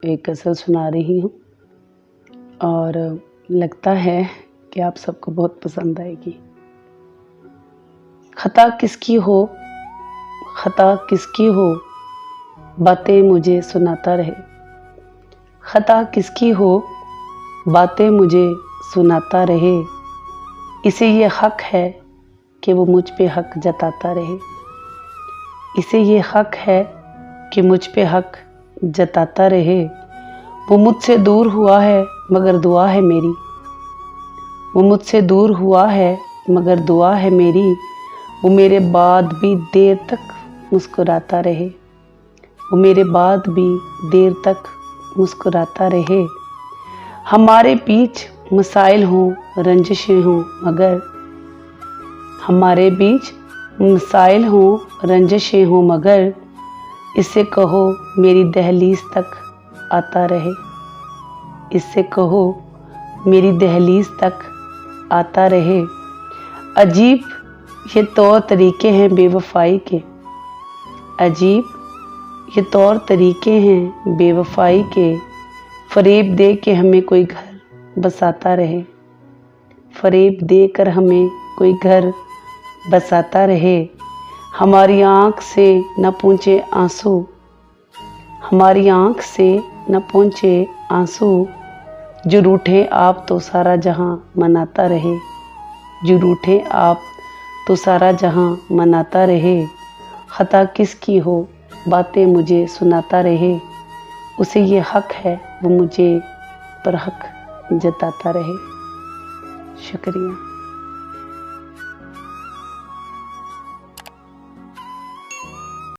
एक गज़ल सुना रही हूँ और लगता है कि आप सबको बहुत पसंद आएगी। खता किसकी हो, खता किसकी हो, बातें मुझे सुनाता रहे। खता किसकी हो, बातें मुझे सुनाता रहे। इसे ये हक है कि वो मुझ पे हक जताता रहे। इसे ये हक है कि मुझ पे हक जताता रहे। वो मुझसे दूर हुआ है मगर दुआ है मेरी। वो मुझसे दूर हुआ है मगर दुआ है मेरी। वो मेरे बाद भी देर तक मुस्कुराता रहे। वो मेरे बाद भी देर तक मुस्कुराता रहे। हमारे बीच मसाइल हों, रंजिशें हों, मगर हमारे बीच मसाइल हों, रंजिशें हों, मगर इससे कहो मेरी दहलीज तक आता रहे। इससे कहो मेरी दहलीज तक आता रहे। अजीब ये तौर तरीके हैं बेवफाई के। अजीब ये तौर तरीके हैं बेवफाई के। फरेब दे के हमें कोई घर बसाता रहे। फरेब दे कर हमें कोई घर बसाता रहे। हमारी आँख से न पहुँचे आंसू। हमारी आँख से न पहुँचे आंसू। जो रूठे आप तो सारा जहां मनाता रहे। जो रूठे आप तो सारा जहां मनाता रहे। खता किसकी हो, बातें मुझे सुनाता रहे। उसे ये हक है वो मुझे पर हक जताता रहे। शुक्रिया।